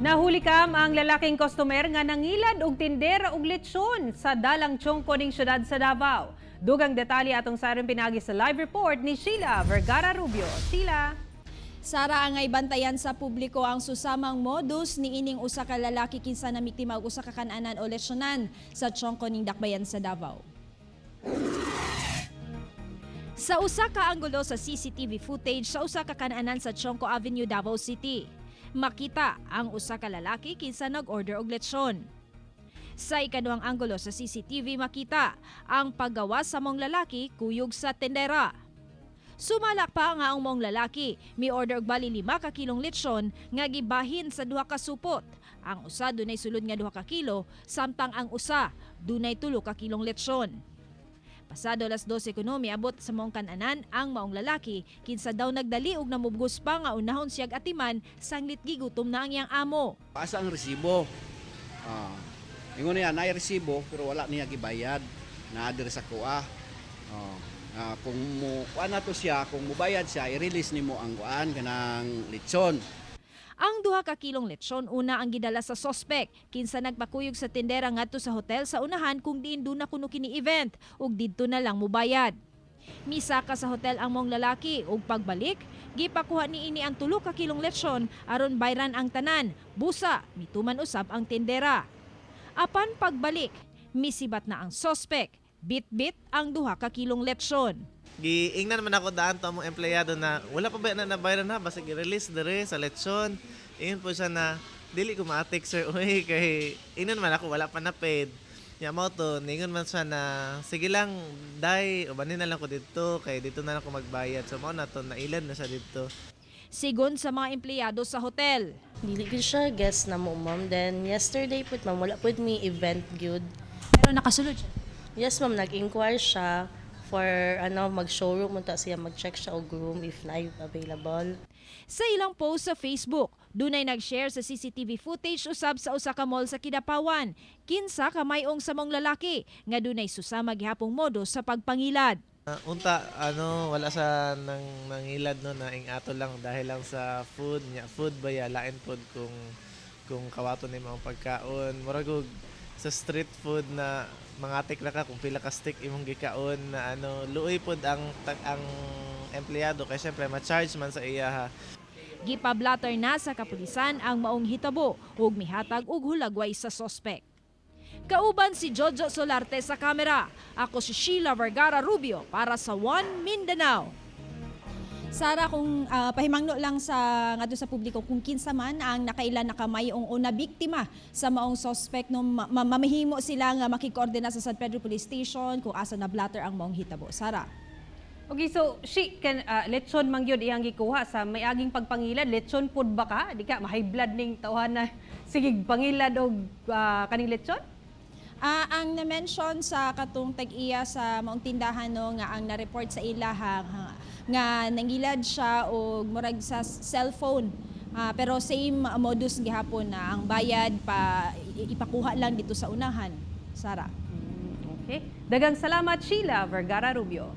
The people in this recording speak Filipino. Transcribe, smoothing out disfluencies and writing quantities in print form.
Nahuli kam ang lalaking customer nga nangilad og tindera og lechon sa dalang Tiongco ning syudad sa Davao. Dugang detalye atong sarong pinagi sa live report ni Sheila Vergara Rubio. Sheila. Sara, angay bantayan sa publiko ang susamang modus ni ining usa ka lalaki kinsa na miktima og usa ka kan-anan o lesyonan sa Tiongco ning dakbayan sa Davao. Sa usa ka anggulo sa CCTV footage sa usa ka kan-anan sa Tiongco Avenue, Davao City, makita ang usa ka lalaki kinsa nag-order og lechon. Sa ikaduhang anggulo sa CCTV makita ang paggawa sa mong lalaki kuyog sa tendera. Sumalak pa nga ang mong lalaki, mi-order og bali 5 ka kilong lechon nga gibahin sa 2 ka supot. Ang usa dunay sulod nga 2 ka kilo, samtang ang usa dunay 3 ka kilong lechon. Pasado alas 12 kuno miabot sa mong kan-anan ang maong lalaki kinsa daw nagdali og namubgos pa nga unahon siyag atiman sanglit gigutom na ang iyang amo. Asa ang resibo? Ingon niya na resibo pero wala niya gibayad. Naadir sa kuha. Kung mo kuan nato siya, kung mubayad siya, i-release nimo ang kuan kanang lechon. Ang 2 ka kilong lechon una ang gidala sa sospek kinsa nagpakuyog sa tindera ngadto sa hotel sa unahan kung diin duna kuno kini event ug didto na lang mubayad. Misaka sa hotel ang mong lalaki ug pagbalik gipakuha niini ang 3 ka kilong lechon aron bayran ang tanan. Busa mituman usab ang tindera. Apan pagbalik misibat na ang sospek. Bit-bit ang 2 ka kilong lechon. Giingnan naman ako daan to among empleyado na wala pa ba na nabayaran na basta gi-release dere sa lechon. Ingon po siya na dili ko ma-take sir uy kay inon man ako wala pa na paid. Nya mo to ningon man siya na sige lang dai ubanin na lang ko dito kay dito na lang ako magbayad. So mao na to nailad na siya dito. Sigon sa mga empleyado sa hotel. Dili ko siya guest na mo ma'am. Then yesterday put ma'am wala pud mi event gyud. Pero nakasulod siya. Yes ma'am, nag-inquire siya for mag-showroom unta siya mag-check siya og room if na available. Sa ilang post sa Facebook, dunay nag-share sa CCTV footage usab sa usa ka mall sa Kidapawan. Kinsa ka mayong sa mong lalaki nga dunay susama gihapong modo sa pagpangilad. Unta wala sa nangilad no na ingato lang dahil lang sa food nya food ba ya lain pod kung kawato ni mga pagkaon murag sa street food na mangatik na ka kung pila ka stick imong gikaon na luoy pod ang empleyado kay syempre ma-charge man sa iya ha. Gipablatter na sa kapulisan ang maong hitabo ug mihatag og hulagway sa sospek. Kauban si Jojo Solarte sa kamera. Ako si Sheila Vergara Rubio para sa One Mindanao. Sara, kung pahimangno lang sa ngadto sa publiko kung kinsa man ang nakailan na kamayong o na biktima sa maong suspect no mamahimo sila nga makikoordina sa San Pedro Police Station kung asa na blatter ang maong hitabo. Sara. Okay, so lechon man gyud iyang gikuha sa may aging pagpangilad. Lechon pud ba ka? Di ka ma-high blood ning tawhan na sige pangilad og kaning lechon? Ang na-mention sa katong tag-iya sa maong tindahan no nga ang na-report sa ilaha nga nangilad siya og murag sa cellphone. Pero same modus gihapon na ang bayad pa ipakuha lang dito sa unahan. Sara. Okay. Dagang salamat Sheila Vergara Rubio.